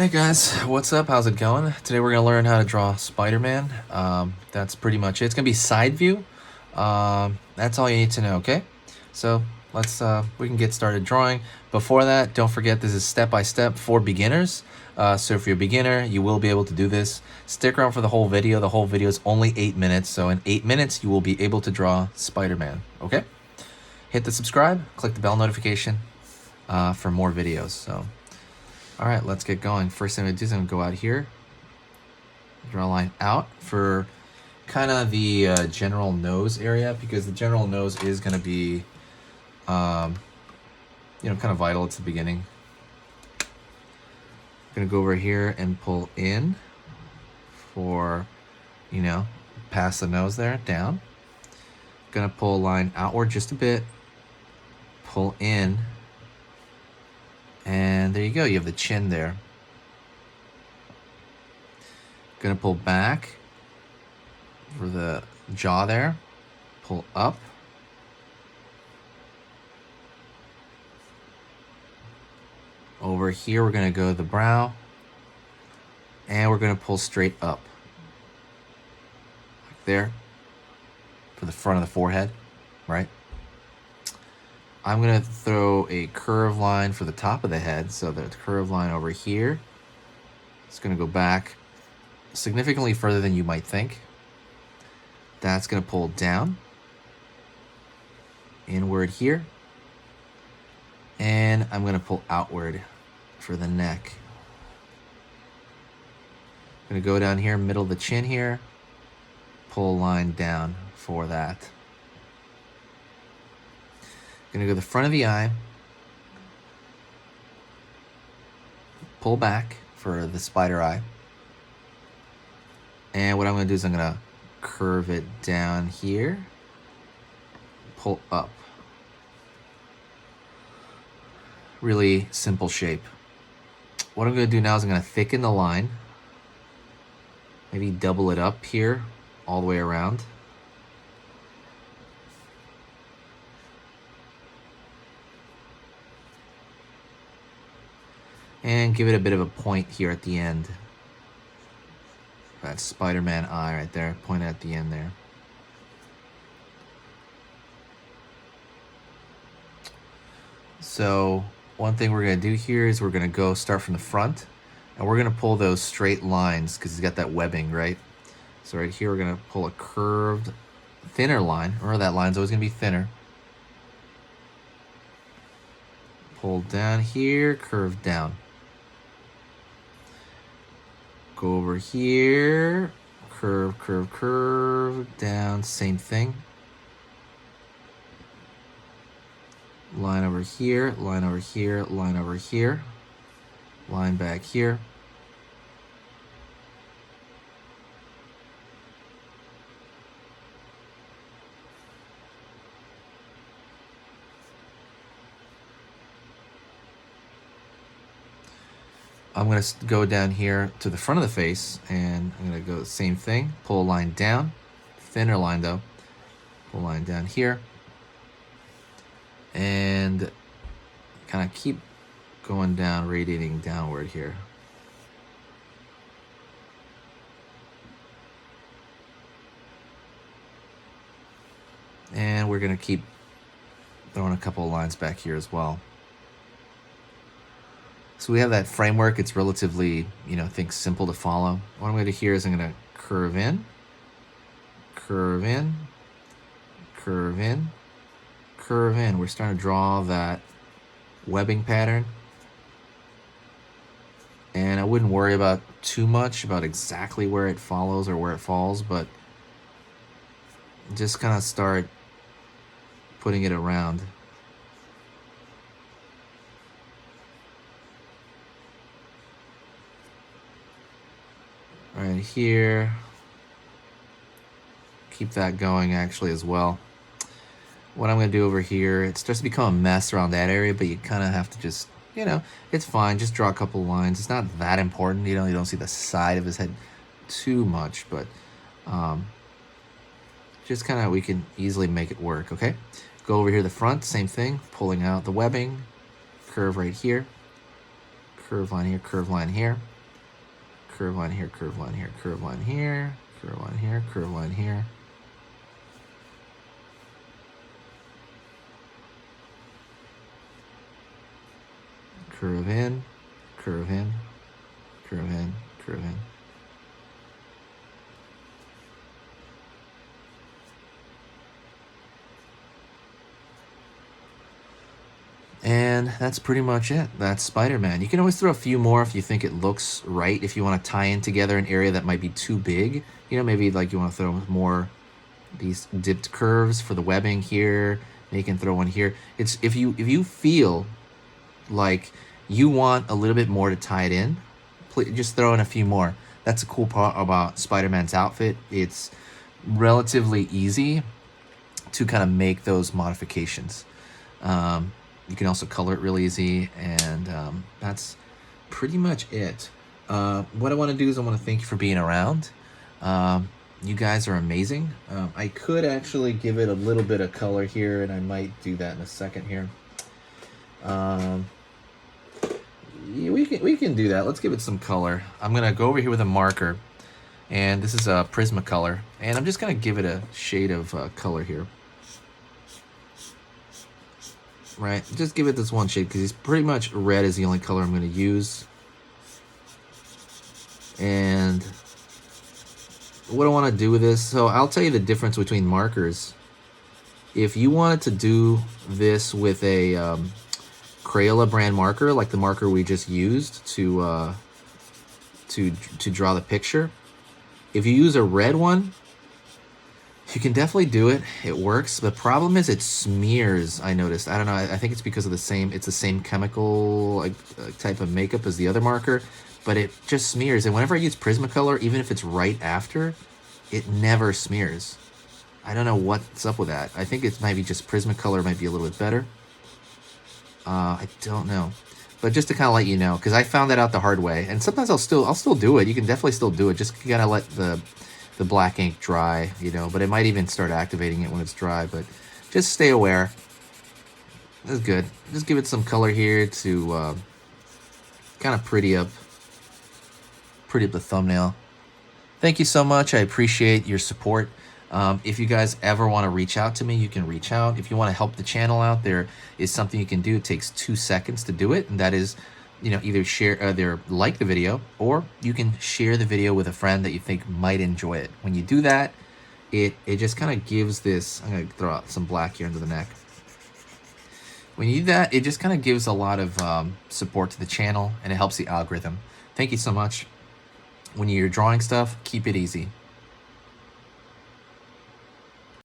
Hey guys, what's up? How's it going? Today we're gonna learn how to draw Spider-Man. That's pretty much it. It's gonna be side view. That's all you need to know. Okay, so we can get started drawing. Before that, don't forget this is step by step for beginners. So if you're a beginner, you will be able to do this. Stick around for the whole video. The whole video is only 8 minutes, so in 8 minutes you will be able to draw Spider-Man. Okay, hit the subscribe, click the bell notification for more videos. So. All right, let's get going. First thing I'm gonna do is I'm gonna go out here, draw a line out for kind of the general nose area, because the general nose is gonna be, kind of vital. It's the beginning. Gonna go over here and pull in for, past the nose there, down. Gonna pull a line outward just a bit, pull in, and there you go. You have the chin there. Gonna pull back for the jaw there, pull up, over here we're gonna go to the brow, and we're gonna pull straight up, like there, for the front of the forehead, right? I'm gonna throw a curve line for the top of the head, so the curve line over here, it's gonna go back significantly further than you might think. That's gonna pull down, inward here, and I'm gonna pull outward for the neck. I'm gonna go down here, middle of the chin here, pull a line down for that. Gonna go to the front of the eye, pull back for the spider eye. And what I'm gonna do is I'm gonna curve it down here, pull up. Really simple shape. What I'm gonna do now is I'm gonna thicken the line, maybe double it up here all the way around. And give it a bit of a point here at the end. That Spider-Man eye right there, point at the end there. So one thing we're gonna do here is we're gonna start from the front, and we're gonna pull those straight lines because he's got that webbing, right? So right here we're gonna pull a curved, thinner line. Remember that line's always gonna be thinner. Pull down here, curve down. Go over here, curve, curve, curve, down, same thing. Line over here, line over here, line over here, line back here. I'm gonna go down here to the front of the face, and I'm gonna go the same thing, pull a line down, thinner line though, pull a line down here, and kind of keep going down, radiating downward here. And we're gonna keep throwing a couple of lines back here as well. So we have that framework. It's relatively, I think simple to follow. What I'm gonna do here is I'm gonna curve in, curve in, curve in, curve in. We're starting to draw that webbing pattern. And I wouldn't worry about too much about exactly where it follows or where it falls, but just kind of start putting it around. Right here. Keep that going actually as well. What I'm gonna do over here, it starts to become a mess around that area, but you kind of have to just, it's fine. Just draw a couple lines. It's not that important. You don't see the side of his head too much, but just kind of, we can easily make it work, okay? Go over here, the front, same thing, pulling out the webbing, curve right here, curve line here, curve line here. curve line here, curve line here, curve line here, curve line here, curve line here. Curve in, curve in, curve in, curve in. And that's pretty much it. That's Spider-Man. You can always throw a few more if you think it looks right. If you want to tie in together an area that might be too big, you know, maybe like you want to throw more these dipped curves for the webbing here. You can throw one here. It's if you feel like you want a little bit more to tie it in, just throw in a few more. That's a cool part about Spider-Man's outfit. It's relatively easy to kind of make those modifications. You can also color it really easy, and that's pretty much it. What I want to do is I want to thank you for being around. You guys are amazing. I could actually give it a little bit of color here, and I might do that in a second here. We can do that. Let's give it some color. I'm gonna go over here with a marker, and this is a Prismacolor, and I'm just gonna give it a shade of color here. Right, just give it this one shade because it's pretty much red is the only color I'm going to use. And what I want to do with this, so I'll tell you the difference between markers. If you wanted to do this with a Crayola brand marker, like the marker we just used to draw the picture, if you use a red one, you can definitely do it. It works. The problem is it smears, I noticed. I don't know. I think it's because of it's the same chemical like type of makeup as the other marker, but it just smears. And whenever I use Prismacolor, even if it's right after, it never smears. I don't know what's up with that. I think it might be just Prismacolor might be a little bit better. I don't know. But just to kind of let you know, because I found that out the hard way. And sometimes I'll still do it. You can definitely still do it. Just gotta let the black ink dry, you know, but it might even start activating it when it's dry, but just stay aware. That's good. Just give it some color here to kind of pretty up the thumbnail. Thank you so much. I appreciate your support. If you guys ever want to reach out to me, you can reach out. If you want to help the channel out, there is something you can do. It takes 2 seconds to do it, and that is, you know, either like the video, or you can share the video with a friend that you think might enjoy it. When you do that, it just kind of gives this, I'm going to throw out some black here into the neck. When you do that, it just kind of gives a lot of support to the channel, and it helps the algorithm. Thank you so much. When you're drawing stuff, keep it easy.